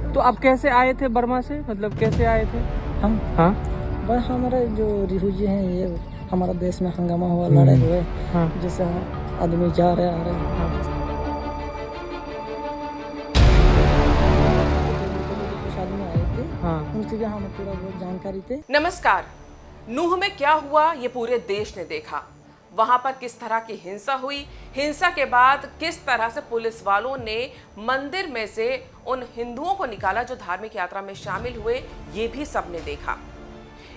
तो आप कैसे आए थे बर्मा से, मतलब कैसे आए थे? हम हाँ बस हमारे जो रिफ्यूजी हैं ये हमारा देश में हंगामा हुआ, लड़े हुए, हाँ जैसे आदमी जा रहे आ रहे हाँ कुछ आदमी आए थे, हाँ। उनसे भी हमें थोड़ा बहुत जानकारी थे। नमस्कार। नूह में क्या हुआ ये पूरे देश ने देखा। वहां पर किस तरह की हिंसा हुई, हिंसा के बाद किस तरह से पुलिस वालों ने मंदिर में से उन हिंदुओं को निकाला जो धार्मिक यात्रा में शामिल हुए, ये भी सबने देखा।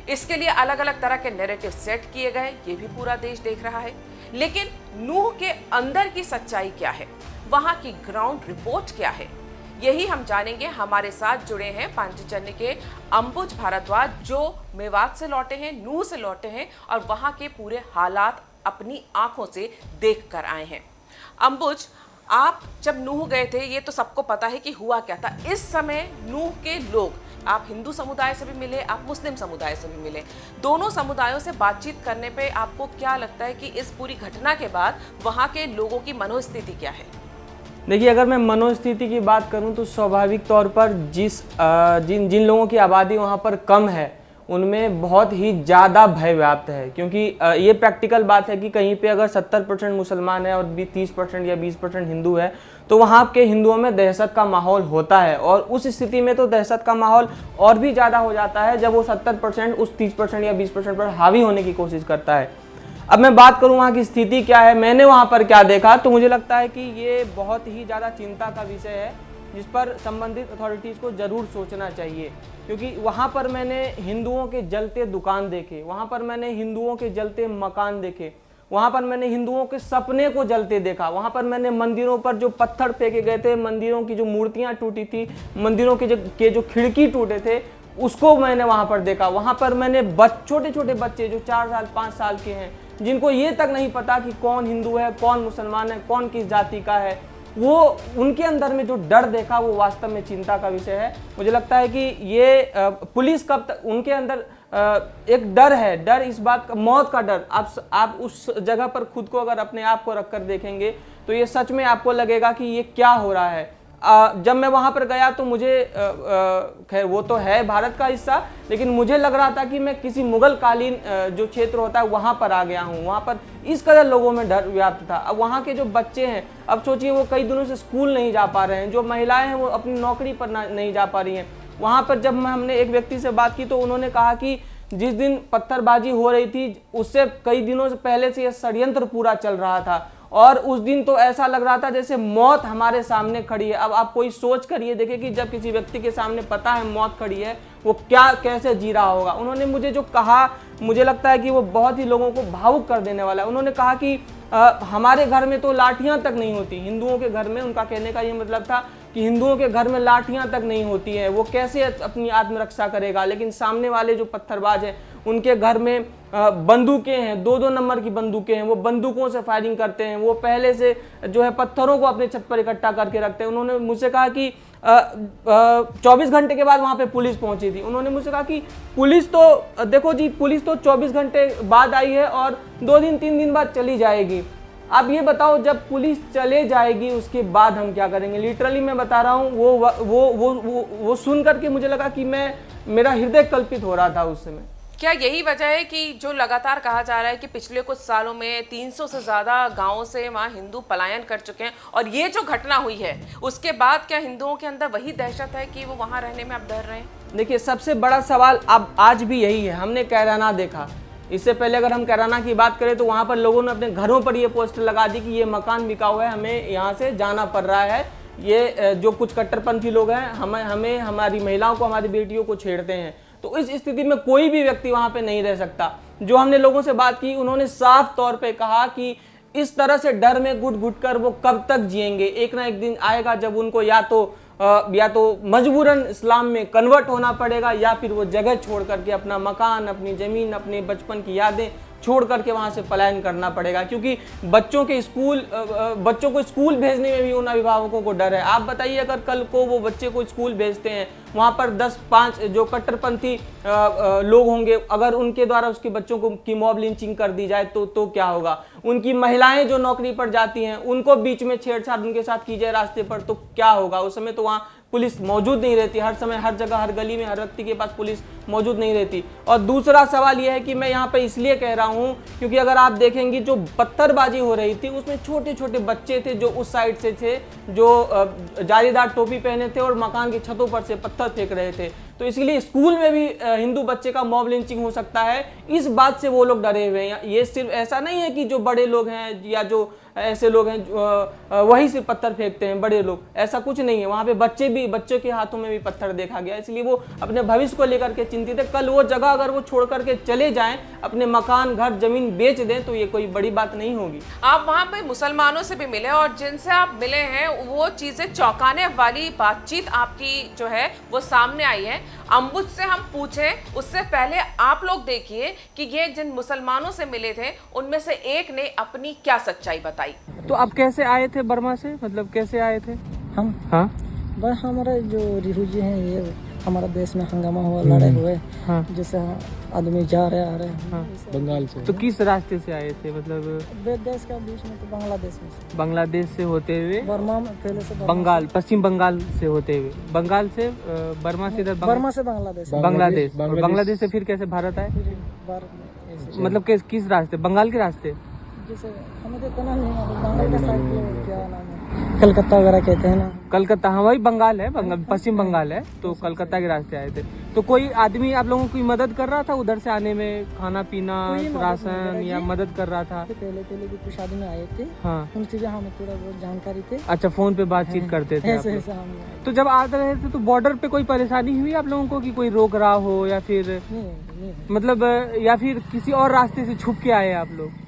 इसके लिए अलग अलग तरह के नैरेटिव सेट किए गए, ये भी पूरा देश देख रहा है। लेकिन नूह के अंदर की सच्चाई क्या है, वहां की ग्राउंड रिपोर्ट क्या है, यही हम जानेंगे। हमारे साथ जुड़े हैं पांचजन्य के अंबुज भारद्वाज, जो मेवात से लौटे हैं, नूह से लौटे हैं और वहां के पूरे हालात अपनी आंखों से देख कर आए हैं। अंबुज, आप जब नूह गए थे, ये तो सबको पता है कि हुआ क्या था। इस समय नूह के लोग, आप हिंदू समुदाय से भी मिले, आप मुस्लिम समुदाय से भी मिले, दोनों समुदायों से बातचीत करने पे आपको क्या लगता है कि इस पूरी घटना के बाद वहां के लोगों की मनोस्थिति क्या है? देखिए, अगर मैं मनोस्थिति की बात करूं तो स्वाभाविक तौर पर जिन जिन लोगों की आबादी वहां पर कम है उनमें बहुत ही ज़्यादा भय व्याप्त है, क्योंकि ये प्रैक्टिकल बात है कि कहीं पे अगर 70% मुसलमान है और 30% या 20% हिंदू है तो वहाँ के हिंदुओं में दहशत का माहौल होता है। और उस स्थिति में तो दहशत का माहौल और भी ज़्यादा हो जाता है जब वो 70% उस 30% या 20% पर हावी होने की कोशिश करता है। अब मैं बात करूं वहाँ की स्थिति क्या है, मैंने वहाँ पर क्या देखा, तो मुझे लगता है कि ये बहुत ही ज़्यादा चिंता का विषय है जिस पर संबंधित अथॉरिटीज़ को ज़रूर सोचना चाहिए। क्योंकि वहाँ पर मैंने हिंदुओं के जलते दुकान देखे, वहाँ पर मैंने हिंदुओं के जलते मकान देखे, वहाँ पर मैंने हिंदुओं के सपने को जलते देखा, वहाँ पर मैंने मंदिरों पर जो पत्थर फेंके गए थे, मंदिरों की जो मूर्तियाँ टूटी थी, मंदिरों के जो खिड़की टूटे थे, उसको मैंने वहाँ पर देखा। वहाँ पर मैंने छोटे छोटे बच्चे जो 4 साल 5 साल के हैं, जिनको ये तक नहीं पता कि कौन हिंदू है, कौन मुसलमान है, कौन किस जाति का है, वो उनके अंदर में जो डर देखा वो वास्तव में चिंता का विषय है। मुझे लगता है कि ये पुलिस कब तक उनके अंदर एक डर है, डर इस बात का, मौत का डर। आप उस जगह पर खुद को अगर अपने आप को रखकर देखेंगे तो ये सच में आपको लगेगा कि ये क्या हो रहा है। जब मैं वहाँ पर गया तो मुझे खैर वो तो है भारत का हिस्सा, लेकिन मुझे लग रहा था कि मैं किसी मुगल कालीन जो क्षेत्र होता है वहाँ पर आ गया हूँ। वहाँ पर इस कदर लोगों में डर व्याप्त था। अब वहाँ के जो बच्चे हैं, अब सोचिए वो कई दिनों से स्कूल नहीं जा पा रहे हैं, जो महिलाएं हैं वो अपनी नौकरी पर नहीं जा पा रही हैं। वहाँ पर जब हमने एक व्यक्ति से बात की तो उन्होंने कहा कि जिस दिन पत्थरबाजी हो रही थी उससे कई दिनों से पहले से यह षड्यंत्र पूरा चल रहा था और उस दिन तो ऐसा लग रहा था जैसे मौत हमारे सामने खड़ी है। अब आप कोई सोच करिए, देखिए कि जब किसी व्यक्ति के सामने पता है मौत खड़ी है, वो क्या कैसे जी रहा होगा। उन्होंने मुझे जो कहा, मुझे लगता है कि वो बहुत ही लोगों को भावुक कर देने वाला है। उन्होंने कहा कि हमारे घर में तो लाठियां तक नहीं होती, हिंदुओं के घर में, उनका कहने का ये मतलब था कि हिंदुओं के घर में लाठियां तक नहीं होती है, वो कैसे अपनी आत्मरक्षा करेगा। लेकिन सामने वाले जो पत्थरबाज हैं उनके घर में बंदूकें हैं, 2-2 नंबर की बंदूकें हैं, वो बंदूकों से फायरिंग करते हैं, वो पहले से जो है पत्थरों को अपने छत पर इकट्ठा करके रखते हैं। उन्होंने मुझसे कहा कि 24 घंटे के बाद वहाँ पे पुलिस पहुंची थी। उन्होंने मुझसे कहा कि पुलिस तो देखो जी, पुलिस तो 24 घंटे बाद आई है और 2 दिन 3 दिन बाद चली जाएगी। आप ये बताओ, जब पुलिस चले जाएगी उसके बाद हम क्या करेंगे। लिटरली मैं बता रहा हूँ, वो सुन करके मुझे लगा कि मेरा हृदय कल्पित हो रहा था उस समय। क्या यही वजह है कि जो लगातार कहा जा रहा है कि पिछले कुछ सालों में 300 से ज्यादा गांवों से वहां हिंदू पलायन कर चुके हैं और ये जो घटना हुई है उसके बाद क्या हिंदुओं के अंदर वही दहशत है कि वो वहां रहने में अब डर रहे हैं? देखिए, सबसे बड़ा सवाल अब आज भी यही है। हमने कैराना देखा, इससे पहले अगर हम कैराना की बात करें तो वहाँ पर लोगों ने अपने घरों पर ये पोस्टर लगा दी कि ये मकान बिका हुआ है, हमें यहाँ से जाना पड़ रहा है, ये जो कुछ कट्टरपंथी लोग हैं हमें हमारी महिलाओं को, हमारी बेटियों को छेड़ते हैं। तो इस स्थिति में कोई भी व्यक्ति वहाँ पे नहीं रह सकता। जो हमने लोगों से बात की उन्होंने साफ तौर पे कहा कि इस तरह से डर में घुट घुट कर वो कब तक जिएंगे। एक ना एक दिन आएगा जब उनको या तो मजबूरन इस्लाम में कन्वर्ट होना पड़ेगा या फिर वो जगह छोड़ करके अपना मकान, अपनी ज़मीन, अपने बचपन की यादें छोड़ करके वहाँ से पलायन करना पड़ेगा। क्योंकि बच्चों को स्कूल भेजने में भी उन अभिभावकों को डर है। आप बताइए, अगर कल को वो बच्चे को स्कूल भेजते हैं, वहाँ पर 10-5 जो कट्टरपंथी लोग होंगे, अगर उनके द्वारा उसके बच्चों की मॉब लिंचिंग कर दी जाए तो क्या होगा। उनकी महिलाएं जो नौकरी पर जाती हैं उनको बीच में छेड़छाड़ उनके साथ की जाए रास्ते पर तो क्या होगा। उस समय तो वहाँ पुलिस मौजूद नहीं रहती, हर समय हर जगह हर गली में हर व्यक्ति के पास पुलिस मौजूद नहीं रहती। और दूसरा सवाल यह है कि मैं यहाँ पे इसलिए कह रहा हूँ क्योंकि अगर आप देखेंगे जो पत्थरबाजी हो रही थी उसमें छोटे छोटे बच्चे थे जो उस साइड से थे, जो जालीदार टोपी पहने थे और मकान की छतों पर से पत्थर फेंक रहे थे। तो इसलिए स्कूल में भी हिंदू बच्चे का मॉब लिंचिंग हो सकता है, इस बात से वो लोग डरे हुए हैं। ये सिर्फ ऐसा नहीं है कि जो बड़े लोग हैं या जो ऐसे लोग हैं वही सिर्फ पत्थर फेंकते हैं, बड़े लोग, ऐसा कुछ नहीं है। वहाँ पे बच्चों के हाथों में भी पत्थर देखा गया, इसलिए वो अपने भविष्य को लेकर के चिंतित है। कल वो जगह अगर वो छोड़ करके चले जाएं, अपने मकान घर जमीन बेच दें, तो ये कोई बड़ी बात नहीं होगी। आप वहाँ पे मुसलमानों से भी मिले और जिनसे आप मिले हैं वो चीजें चौंकाने वाली बातचीत आपकी जो है वो सामने आई है। अम्बुज से हम पूछे उससे पहले आप लोग देखिए कि ये जिन मुसलमानों से मिले थे उनमें से एक ने अपनी क्या सच्चाई बताई। तो आप कैसे आए थे बर्मा से, मतलब कैसे आए थे? हम हाँ बस हमारे जो रिफ्यूजी हैं ये हमारा देश में हंगामा हुआ, लड़े हुए, हाँ जैसे आदमी जा रहे आ रहे हैं हाँ। बंगाल से। तो किस रास्ते से आए थे, मतलब देश का बीच में तो बांग्लादेश में से, बांग्लादेश से होते हुए बर्मा में पहले से बंगाल, पश्चिम बंगाल से होते हुए, बंगाल से बर्मा से इधर बर्मा से बांग्लादेश, बांग्लादेश, और बांग्लादेश से फिर कैसे भारत आए? फिर बार ऐसे मतलब किस रास्ते, बंगाल के रास्ते? जैसे हमें तो इतना नहीं मालूम, बंगाल का साइड पे क्या नाम है, कलकत्ता वगैरह कहते हैं ना। कलकत्ता, हाँ वही बंगाल है, पश्चिम बंगाल है, तो कलकत्ता के रास्ते आए थे। तो कोई आदमी आप लोगों की मदद कर रहा था उधर से आने में, खाना पीना राशन या मदद कर रहा था? पहले भी कुछ आदमी आए थे, हाँ उनसे भी हमें थोड़ा बहुत जानकारी थे, अच्छा, फोन पे बातचीत करते थे आप ऐसे लोग। ऐसे हम तो जब आ रहे थे तो बॉर्डर पे कोई परेशानी हुई आप लोगों को कि कोई रोक रहा हो, या फिर नहीं मतलब या फिर किसी और रास्ते से छुप के आए आप लोग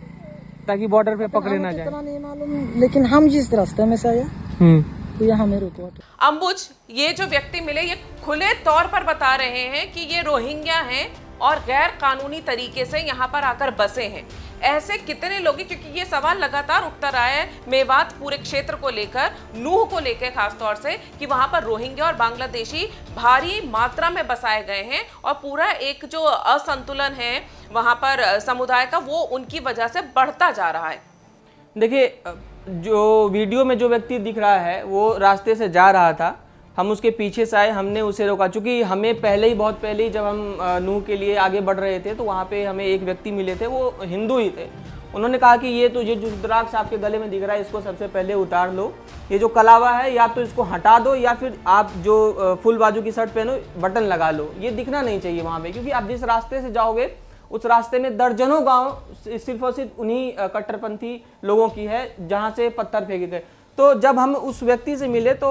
ताकि बॉर्डर पे पकड़े ना जाए? इतना नहीं मालूम, लेकिन हम जिस रास्ते में से आए तो यहाँ हमें रोको। अम्बुज, ये जो व्यक्ति मिले ये खुले तौर पर बता रहे हैं कि ये रोहिंग्या हैं और गैर कानूनी तरीके से यहाँ पर आकर बसे हैं। ऐसे कितने लोग हैं, क्योंकि ये सवाल लगातार उठता रहा है मेवात पूरे क्षेत्र को लेकर, नूह को लेकर खासतौर से, कि वहां पर रोहिंग्या और बांग्लादेशी भारी मात्रा में बसाए गए हैं और पूरा एक जो असंतुलन है वहां पर समुदाय का वो उनकी वजह से बढ़ता जा रहा है। देखिए, जो वीडियो में जो व्यक्ति दिख रहा है वो रास्ते से जा रहा था, हम उसके पीछे से आए, हमने उसे रोका। चूँकि हमें बहुत पहले ही जब हम नूह के लिए आगे बढ़ रहे थे तो वहाँ पे हमें एक व्यक्ति मिले थे, वो हिंदू ही थे। उन्होंने कहा कि ये जो रुद्राक्ष आपके गले में दिख रहा है इसको सबसे पहले उतार लो, ये जो कलावा है या तो इसको हटा दो या फिर आप जो फुल बाजू की शर्ट पहनो बटन लगा लो, ये दिखना नहीं चाहिए वहाँ पे, क्योंकि आप जिस रास्ते से जाओगे उस रास्ते में दर्जनों गांव सिर्फ और सिर्फ उन्हीं कट्टरपंथी लोगों की है जहां से पत्थर फेंके गए। तो जब हम उस व्यक्ति से मिले तो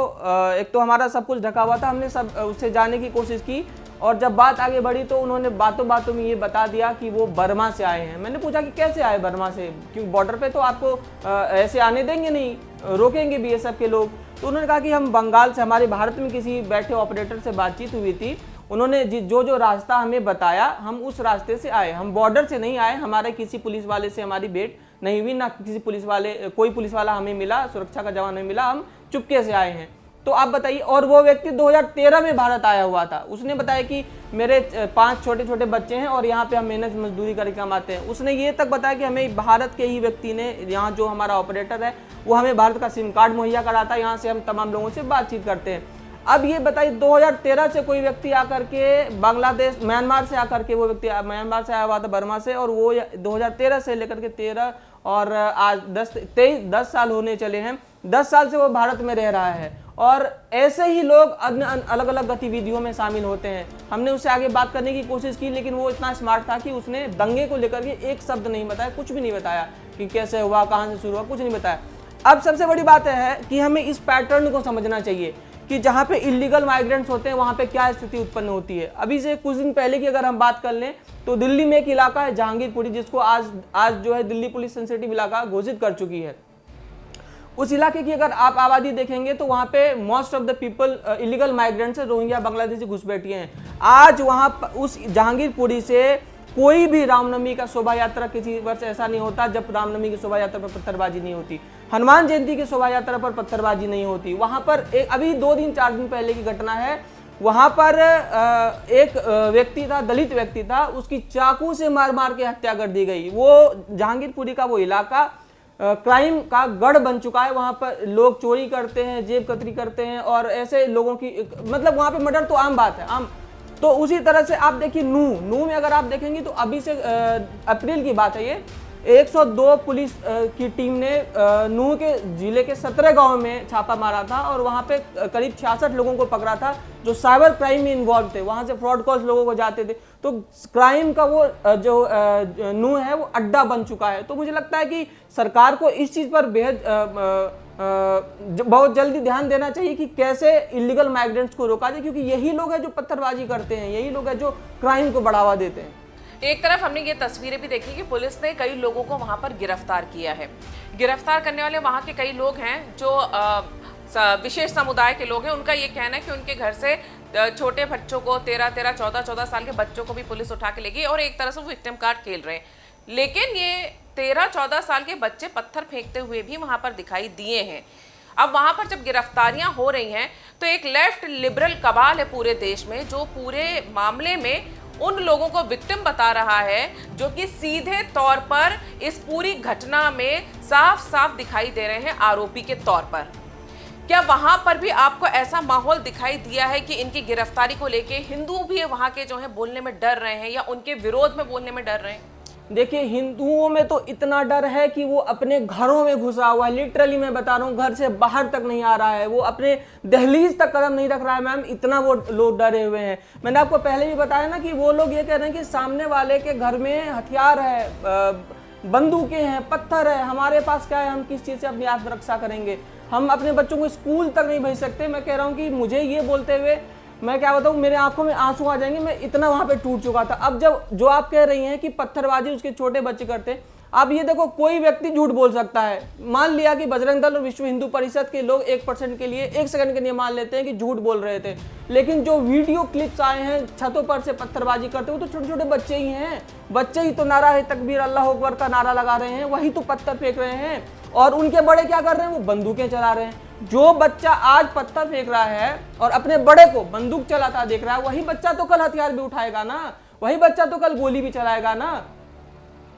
एक तो हमारा सब कुछ ढका हुआ था, हमने सब उससे जाने की कोशिश की, और जब बात आगे बढ़ी तो उन्होंने बातों बातों में ये बता दिया कि वो बर्मा से आए हैं। मैंने पूछा कि कैसे आए बर्मा से, क्योंकि बॉर्डर पे तो आपको ऐसे आने देंगे नहीं, रोकेंगे बीएसएफ के लोग। तो उन्होंने कहा कि हम बंगाल से, हमारे भारत में किसी बैठे ऑपरेटर से बातचीत हुई थी, उन्होंने जो रास्ता हमें बताया हम उस रास्ते से आए, हम बॉर्डर से नहीं आए, हमारे किसी पुलिस वाले से हमारी भेंट नहीं हुई, ना किसी कोई पुलिस वाला हमें मिला, सुरक्षा का जवान नहीं मिला, हम चुपके से आए हैं। तो आप बताइए, और वो व्यक्ति 2013 में भारत आया हुआ था, उसने बताया कि मेरे 5 छोटे छोटे बच्चे हैं और यहाँ पे हम मेहनत मजदूरी करके कमाते हैं। उसने ये तक बताया कि हमें भारत के ही व्यक्ति ने, यहाँ जो हमारा ऑपरेटर है वो हमें भारत का सिम कार्ड मुहैया कराता है, यहाँ से हम तमाम लोगों से बातचीत करते हैं। अब ये बताइए 2013 से कोई व्यक्ति आकर के बांग्लादेश, म्यांमार से आकर के, वो व्यक्ति म्यांमार से आया हुआ था, बर्मा से, और वो 2013 से लेकर के 13 और आज 10 साल होने चले हैं, 10 साल से वो भारत में रह रहा है। और ऐसे ही लोग अलग अलग गतिविधियों में शामिल होते हैं। हमने उससे आगे बात करने की कोशिश की, लेकिन वो इतना स्मार्ट था कि उसने दंगे को लेकर के एक शब्द नहीं बताया, कुछ भी नहीं बताया कि कैसे हुआ, कहाँ से शुरू हुआ, कुछ नहीं बताया। अब सबसे बड़ी बात है कि हमें इस पैटर्न को समझना चाहिए कि जहाँ पे इलीगल माइग्रेंट्स होते हैं वहाँ पे क्या स्थिति उत्पन्न होती है। अभी से कुछ दिन पहले की अगर हम बात कर लें तो दिल्ली में एक इलाका है जहांगीरपुरी, जिसको आज जो है दिल्ली पुलिस सेंसिटिव इलाका घोषित कर चुकी है। उस इलाके की अगर आप आबादी देखेंगे तो वहाँ पे most of the people illegal migrants है, रोहिंग्या बांग्लादेशी घुसपैठिए हैं। आज वहाँ उस जहांगीरपुरी से कोई भी रामनवमी का शोभा यात्रा किसी वर्ष ऐसा नहीं होता जब रामनवमी की शोभा यात्रा पर पत्थरबाजी नहीं होती, हनुमान जयंती की शोभा यात्रा पर पत्थरबाजी नहीं होती। वहां पर अभी 2 दिन 4 दिन पहले की घटना है, वहां पर एक व्यक्ति था, दलित व्यक्ति था, उसकी चाकू से मार मार के हत्या कर दी गई। वो जहांगीरपुरी का वो इलाका क्राइम का गढ़ बन चुका है। वहाँ पर लोग चोरी करते हैं, जेब कतरी करते हैं और ऐसे लोगों की मतलब वहाँ पे मर्डर तो आम बात है, आम। तो उसी तरह से आप देखिए नूह में अगर आप देखेंगे तो अभी से अप्रैल की बात है ये, 102 पुलिस की टीम ने नूह के जिले के 17 गांव में छापा मारा था और वहां पे करीब 66 लोगों को पकड़ा था जो साइबर क्राइम में इन्वॉल्व थे। वहां से फ्रॉड कॉल्स लोगों को जाते थे। तो क्राइम का वो जो नूह है वो अड्डा बन चुका है। तो मुझे लगता है कि सरकार को इस चीज़ पर बेहद बहुत जल्दी ध्यान देना चाहिए कि कैसे इलीगल माइग्रेंट्स को रोका जाए, क्योंकि यही लोग हैं जो पत्थरबाजी करते हैं, यही लोग हैं जो क्राइम को बढ़ावा देते हैं। एक तरफ हमने ये तस्वीरें भी देखी कि पुलिस ने कई लोगों को वहां पर गिरफ्तार किया है। गिरफ्तार करने वाले वहां के कई लोग हैं जो विशेष समुदाय के लोग हैं। उनका ये कहना है कि उनके घर से छोटे बच्चों को 13-13, 14-14 साल के बच्चों को भी पुलिस उठा के ले गई और एक तरह से वो विक्टिम कार्ड खेल रहे हैं। लेकिन ये 13-14 साल के बच्चे पत्थर फेंकते हुए भी वहां पर दिखाई दिए हैं। अब वहां पर जब गिरफ्तारियां हो रही हैं तो एक लेफ्ट लिबरल कबाल है पूरे देश में जो पूरे मामले में उन लोगों को विक्टिम बता रहा है जो कि सीधे तौर पर इस पूरी घटना में साफ साफ दिखाई दे रहे हैं आरोपी के तौर पर। क्या वहां पर भी आपको ऐसा माहौल दिखाई दिया है कि इनकी गिरफ्तारी को लेके हिंदू भी वहां के जो है बोलने में डर रहे हैं या उनके विरोध में बोलने में डर रहे हैं? देखिए, हिंदुओं में तो इतना डर है कि वो अपने घरों में घुसा हुआ है। लिटरली मैं बता रहा हूँ, घर से बाहर तक नहीं आ रहा है, वो अपने दहलीज तक कदम नहीं रख रहा है मैम, इतना वो लोग डरे हुए हैं। मैंने आपको पहले भी बताया ना कि वो लोग ये कह रहे हैं कि सामने वाले के घर में हथियार है, बंदूकें हैं, पत्थर है, हमारे पास क्या है, हम किस चीज़ से अपनी आत्मरक्षा करेंगे, हम अपने बच्चों को स्कूल तक नहीं भेज सकते। मैं कह रहा हूँ कि मुझे ये बोलते हुए मैं क्या बताऊँ, मेरे आंखों में आंसू आ जाएंगे, मैं इतना वहां पे टूट चुका था। अब जब जो आप कह रही हैं कि पत्थरबाजी उसके छोटे बच्चे करते, अब ये देखो कोई व्यक्ति झूठ बोल सकता है। मान लिया कि बजरंग दल और विश्व हिंदू परिषद के लोग 1% के लिए 1 सेकंड के लिए मान लेते हैं कि झूठ बोल रहे थे, लेकिन जो वीडियो क्लिप्स आए हैं छतों पर से पत्थरबाजी करते, वो तो छोटे छोटे बच्चे ही हैं। बच्चे ही तो नारा है तकबीर अल्लाह अकबर का नारा लगा रहे हैं, वही तो पत्थर फेंक रहे हैं। और उनके बड़े क्या कर रहे हैं, वो बंदूकें चला रहे हैं। जो बच्चा आज पत्थर फेंक रहा है और अपने बड़े को बंदूक चलाता देख रहा है, वही बच्चा तो कल हथियार भी उठाएगा ना, वही बच्चा तो कल गोली भी चलाएगा ना।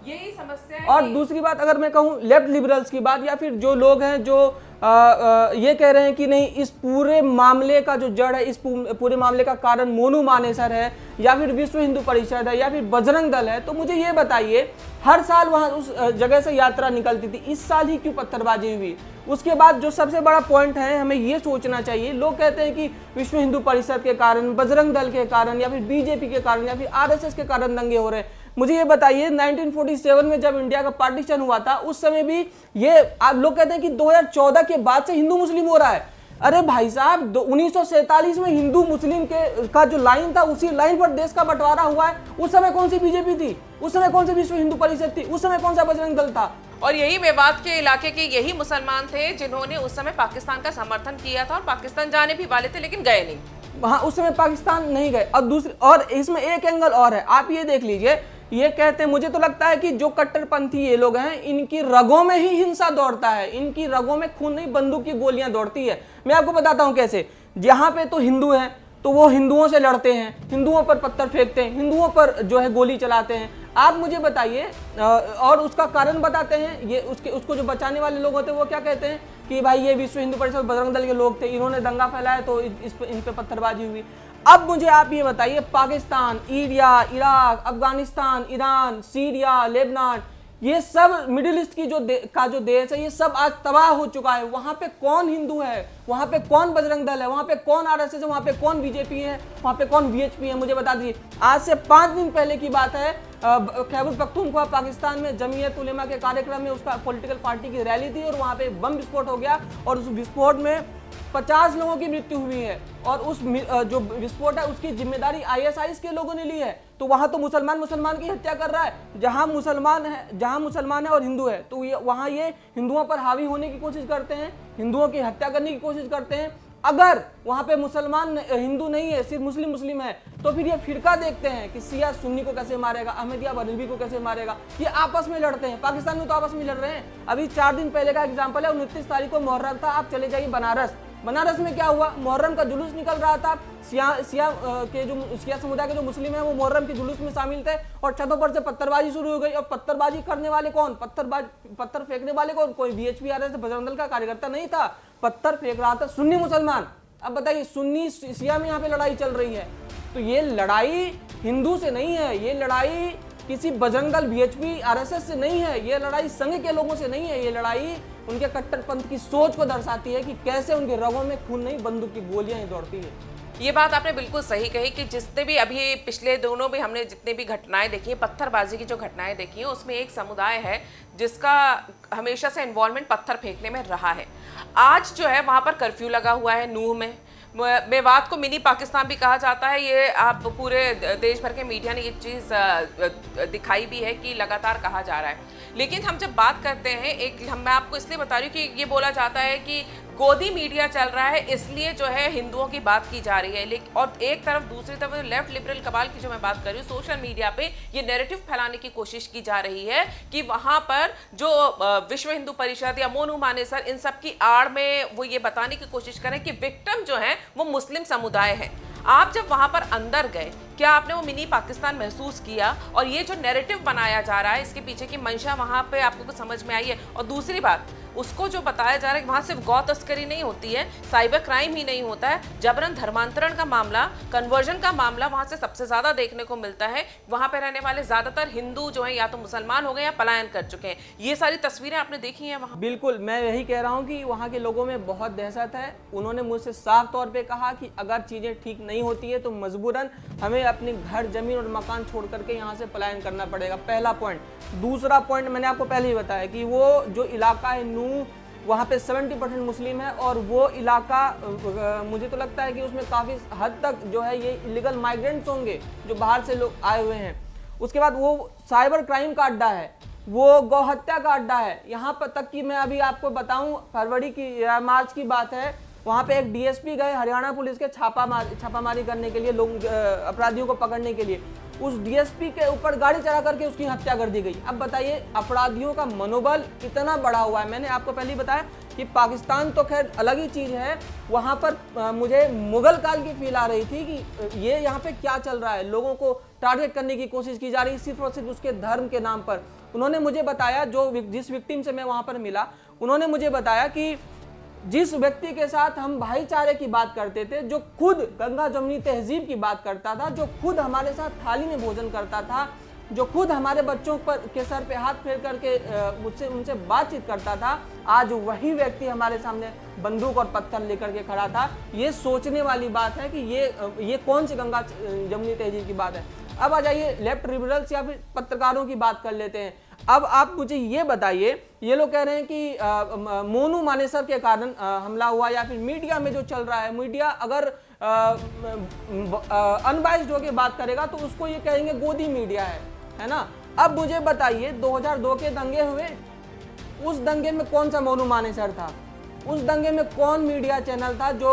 यही समस्या है। और दूसरी बात, अगर मैं कहूँ लेफ्ट लिबरल्स की बात, या फिर जो लोग हैं जो ये कह रहे हैं कि नहीं, इस पूरे मामले का जो जड़ है, इस पूरे मामले का कारण मोनू मानेसर है या फिर विश्व हिंदू परिषद है या फिर बजरंग दल है, तो मुझे ये बताइए, हर साल वहां उस जगह से यात्रा निकलती थी, इस साल ही क्यों पत्थरबाजी हुई? उसके बाद जो सबसे बड़ा पॉइंट है, हमें ये सोचना चाहिए, लोग कहते हैं कि विश्व हिंदू परिषद के कारण, बजरंग दल के कारण या फिर बीजेपी के कारण या फिर आरएसएस के कारण दंगे हो रहे हैं। मुझे ये बताइए, 1947 में जब इंडिया का पार्टीशन हुआ था, उस समय भी ये आप लोग कहते हैं कि 2014 के बाद से हिंदू मुस्लिम हो रहा है। अरे भाई साहब, 1947 में हिंदू मुस्लिम का जो लाइन था, उसी लाइन पर देश का बंटवारा हुआ है। उस समय कौन सी बीजेपी थी, उस समय कौन सी विश्व हिंदू परिषद थी, उस समय कौन सा बजरंग दल था? और यही मेवात के इलाके के यही मुसलमान थे जिन्होंने उस समय पाकिस्तान का समर्थन किया था और पाकिस्तान जाने भी वाले थे लेकिन गए नहीं। वहां उस समय पाकिस्तान नहीं गए। और दूसरी, और इसमें एक एंगल और है, आप ये देख लीजिए, ये कहते हैं, मुझे तो लगता है कि जो कट्टरपंथी ये लोग हैं, इनकी रगों में ही हिंसा दौड़ता है, इनकी रगों में खून नहीं, बंदूक की गोलियां दौड़ती है। मैं आपको बताता हूं कैसे। जहां पे तो हिंदू हैं तो वो हिंदुओं से लड़ते हैं, हिंदुओं पर पत्थर फेंकते हैं, हिंदुओं पर जो है गोली चलाते हैं। आप मुझे बताइए, और उसका कारण बताते हैं, ये उसको जो बचाने वाले लोग होते हैं वो क्या कहते हैं कि भाई ये विश्व हिंदू परिषद बजरंग दल के लोग थे, इन्होंने दंगा फैलाया तो इन पे पत्थरबाजी हुई। अब मुझे आप ये बताइए, Pakistan, India, Iraq, Afghanistan, Iran, Syria, Lebanon, ये सब मिडिल ईस्ट की जो देश है, ये सब आज तबाह हो चुका है। वहां पे कौन हिंदू है, वहां पे कौन बजरंग दल है, वहां पे कौन आरएसएस है, वहां पे कौन बीजेपी है, वहां पे कौन वीएचपी है? मुझे बता दीजिए। आज से 5 दिन पहले की बात है, खैबर पख्तूनख्वा पाकिस्तान में जमीयत उलेमा के कार्यक्रम में उसका पॉलिटिकल पार्टी की रैली थी और वहां पे बम विस्फोट हो गया और उस विस्फोट में 50 लोगों की मृत्यु हुई है और उस जो विस्फोट है उसकी जिम्मेदारी आईएसआईएस के लोगों ने ली है। तो वहां तो मुसलमान की हत्या कर रहा है, जहां मुसलमान है और हिंदू है, तो वहां ये हिंदुओं पर हावी होने की कोशिश करते हैं, हिंदुओं की हत्या करने की कोशिश करते हैं। अगर वहां पे मुसलमान हिंदू नहीं है, सिर्फ मुस्लिम है, तो फिर ये फिरका देखते हैं कि शिया सुन्नी को कैसे मारेगा, अहमदिया बरेलवी को कैसे मारेगा। ये आपस में लड़ते हैं, पाकिस्तान में तो आपस में लड़ रहे हैं। अभी 4 दिन पहले का एग्जाम्पल है, 29 तारीख को मुहर्रम था, आप चले जाइए बनारस, बनारस में क्या हुआ, मुहर्रम का जुलूस निकल रहा था, सिया के जो सिया समुदाय के जो मुस्लिम हैं वो मुहर्रम के जुलूस में शामिल थे और छतों पर से पत्थरबाजी शुरू हो गई। और पत्थरबाजी करने वाले कौन, पत्थर फेंकने वाले कौन, कोई वीएचपी आरएसएस बजरंग दल का कार्यकर्ता नहीं था, पत्थर फेंक रहा था सुन्नी मुसलमान। अब बताइए, सुन्नी शिया में यहाँ पे लड़ाई चल रही है, तो ये लड़ाई हिंदू से नहीं है, ये लड़ाई किसी बजरंग दल वीएचपी आरएसएस से नहीं है, ये लड़ाई संघ के लोगों से नहीं है, ये लड़ाई उनके कट्टरपंथ की सोच को दर्शाती है कि कैसे उनके रगों में खून नहीं बंदूक की गोलियां ही दौड़ती है। ये बात आपने बिल्कुल सही कही कि जितने भी अभी पिछले दिनों भी हमने जितने भी घटनाएं देखी हैं, पत्थरबाजी की जो घटनाएं देखी हैं, उसमें एक समुदाय है जिसका हमेशा से इन्वॉल्वमेंट पत्थर फेंकने में रहा है। आज जो है वहां पर कर्फ्यू लगा हुआ है नूह में। मेवात को मिनी पाकिस्तान भी कहा जाता है, ये आप पूरे देश भर के मीडिया ने ये चीज़ दिखाई भी है कि लगातार कहा जा रहा है। लेकिन हम जब बात करते हैं, मैं आपको इसलिए बता रही हूँ कि ये बोला जाता है कि गोदी मीडिया चल रहा है इसलिए जो है हिंदुओं की बात की जा रही है, लेकिन और एक तरफ दूसरी तरफ लेफ्ट लिबरल कबाल की जो मैं बात कर रही हूँ, सोशल मीडिया पे ये नैरेटिव फैलाने की कोशिश की जा रही है कि वहां पर जो विश्व हिंदू परिषद या मोनू मानेसर इन सब की आड़ में वो ये बताने की कोशिश करें कि विक्टिम जो है वो मुस्लिम समुदाय है। आप जब वहां पर अंदर गए, क्या आपने वो मिनी पाकिस्तान महसूस किया? और ये जो नैरेटिव बनाया जा रहा है, इसके पीछे की मंशा वहां पे आपको कुछ समझ में आई है? और दूसरी बात, उसको जो बताया जा रहा है कि वहां सिर्फ गौ तस्करी नहीं होती है, साइबर क्राइम ही नहीं होता है, जबरन धर्मांतरण का मामला, कन्वर्जन का मामला वहां से सबसे ज्यादा देखने को मिलता है। वहां पे रहने वाले ज्यादातर हिंदू जो है या तो मुसलमान हो गए या पलायन कर चुके हैं। ये सारी तस्वीरें आपने देखी हैं वहां? बिल्कुल, मैं यही कह रहा हूँ कि वहाँ के लोगों में बहुत दहशत है। उन्होंने मुझसे साफ तौर पे कहा कि अगर चीज़ें ठीक नहीं होती है तो मजबूरन हमें अपने घर, जमीन और मकान छोड़ करके यहाँ से पलायन करना पड़ेगा, पहला पॉइंट। दूसरा पॉइंट मैंने आपको पहले ही बताया कि वो जो इलाका है नूह, वहाँ पे 70% मुस्लिम है और वो इलाका मुझे तो लगता है कि उसमें काफ़ी हद तक जो है ये इलीगल माइग्रेंट्स होंगे जो बाहर से लोग आए हुए हैं। उसके बाद वो साइबर क्राइम का अड्डा है, वो गौ हत्या का अड्डा है। यहाँ पर तक कि मैं अभी आपको बताऊं, फरवरी की मार्च की बात है, वहाँ पे एक डीएसपी गए हरियाणा पुलिस के छापामारी करने के लिए, लोग अपराधियों को पकड़ने के लिए। उस डीएसपी के ऊपर गाड़ी चढ़ा करके उसकी हत्या कर दी गई। अब बताइए, अपराधियों का मनोबल इतना बढ़ा हुआ है। मैंने आपको पहले ही बताया कि पाकिस्तान तो खैर अलग ही चीज़ है, वहाँ पर मुझे मुगल काल की फील आ रही थी कि ये यहाँ पे क्या चल रहा है। लोगों को टारगेट करने की कोशिश की जा रही सिर्फ और सिर्फ उसके धर्म के नाम पर। उन्होंने मुझे बताया, जिस विक्टिम से मैं वहाँ पर मिला, उन्होंने मुझे बताया कि जिस व्यक्ति के साथ हम भाईचारे की बात करते थे, जो खुद गंगा जमुनी तहजीब की बात करता था, जो खुद हमारे साथ थाली में भोजन करता था, जो खुद हमारे बच्चों पर के सर पे हाथ फेर करके उनसे बातचीत करता था, आज वही व्यक्ति हमारे सामने बंदूक और पत्थर लेकर के खड़ा था। ये सोचने वाली बात है कि ये कौन सी गंगा जमुनी तहजीब की बात है। अब आ जाइए लेफ्ट लिबरल्स या फिर पत्रकारों की बात कर लेते हैं। अब आप मुझे ये बताइए, ये लोग कह रहे हैं कि मोनू मानेसर के कारण हमला हुआ, या फिर मीडिया में जो चल रहा है, मीडिया अगर अनबाइस्ड होकर बात करेगा तो उसको ये कहेंगे गोदी मीडिया है ना। अब मुझे बताइए, 2002 के दंगे हुए, उस दंगे में कौन सा मोनू मानेसर था? उस दंगे में कौन मीडिया चैनल था जो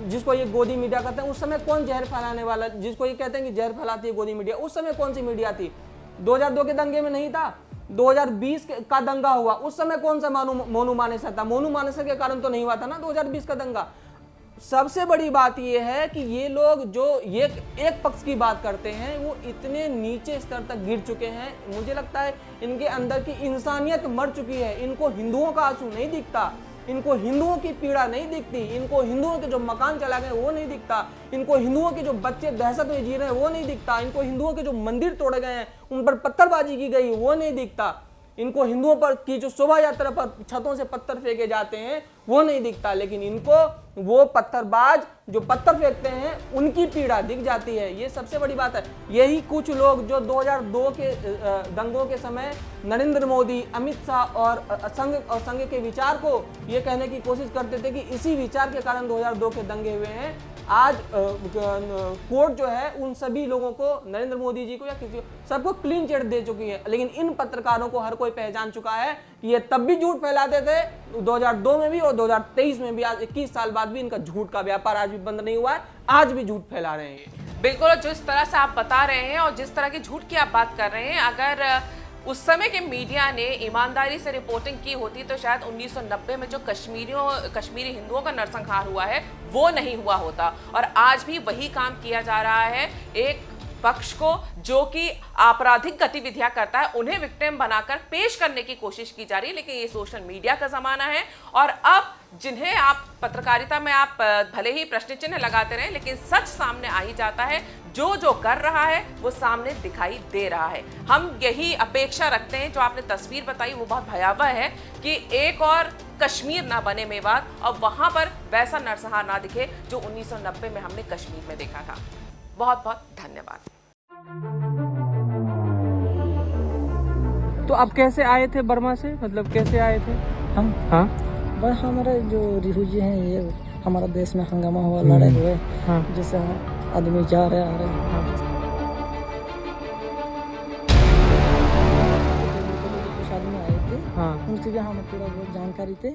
जिसको ये गोदी मीडिया कहते हैं? उस समय कौन जहर फैलाने वाला, जिसको ये कहते हैं कि जहर फैलाती है गोदी मीडिया, उस समय कौन सी मीडिया थी? 2002 के दंगे में नहीं था। 2020 का दंगा हुआ, उस समय कौन सा मोनू मानेसर था? मोनू मानेसर के कारण तो नहीं हुआ था ना 2020 का दंगा। सबसे बड़ी बात यह है कि ये लोग जो ये एक पक्ष की बात करते हैं, वो इतने नीचे स्तर तक गिर चुके हैं। मुझे लगता है इनके अंदर की इंसानियत मर चुकी है। इनको हिंदुओं का आंसू नहीं दिखता, इनको हिंदुओं की पीड़ा नहीं दिखती, इनको हिंदुओं के जो मकान चला गए वो नहीं दिखता, इनको हिंदुओं के जो बच्चे दहशत में जी रहे हैं वो नहीं दिखता, इनको हिंदुओं के जो मंदिर तोड़े गए हैं, उन पर पत्थरबाजी की गई वो नहीं दिखता, इनको हिंदुओं पर की जो शोभा यात्रा पर छतों से पत्थर फेंके जाते हैं वो नहीं दिखता। लेकिन इनको वो पत्थरबाज जो पत्थर फेंकते हैं उनकी पीड़ा दिख जाती है। ये सबसे बड़ी बात है। यही कुछ लोग जो 2002 के दंगों के समय नरेंद्र मोदी, अमित शाह और संघ के विचार को ये कहने की कोशिश करते थे कि इसी विचार के कारण 2002 के दंगे हुए हैं। आज कोर्ट जो है उन सभी लोगों को, नरेंद्र मोदी जी को या किसी सबको क्लीन चिट दे चुकी है। लेकिन इन पत्रकारों को हर कोई पहचान चुका है कि ये तब भी झूठ फैलाते थे, 2002 में भी और 2023 में भी। आज 21 साल बाद भी इनका झूठ का व्यापार आज भी बंद नहीं हुआ है, आज भी झूठ फैला रहे हैं। बिल्कुल, जिस तरह से आप बता रहे हैं और जिस तरह के झूठ की आप बात कर रहे हैं, अगर उस समय के मीडिया ने ईमानदारी से रिपोर्टिंग की होती तो शायद 1990 में जो कश्मीरी हिंदुओं का नरसंहार हुआ है वो नहीं हुआ होता। और आज भी वही काम किया जा रहा है। एक पक्ष को जो कि आपराधिक गतिविधियां करता है उन्हें विक्टिम बनाकर पेश करने की कोशिश की जा रही है। लेकिन ये सोशल मीडिया का जमाना है और अब जिन्हें आप पत्रकारिता में आप भले ही प्रश्न चिन्ह लगाते रहे लेकिन सच सामने आ ही जाता है। जो जो कर रहा है वो सामने दिखाई दे रहा है। हम यही अपेक्षा रखते हैं। जो आपने तस्वीर बताई वो बहुत भयावह है कि एक और कश्मीर ना बने मेवात और वहां पर वैसा नरसंहार ना दिखे जो 1990 में हमने कश्मीर में देखा था। बहुत बहुत धन्यवाद। तो आप कैसे आए थे बर्मा से, मतलब कैसे आए थे? हम हाँ बस हमारे जो रिफ्यूजी हैं ये हमारा देश में हंगामा हुआ, लड़ाई हुए, हाँ जैसे आदमी जा रहे आ रहे हाँ। कुछ आदमी आए थे, हाँ उनसे भी हमें थोड़ा बहुत जानकारी थे।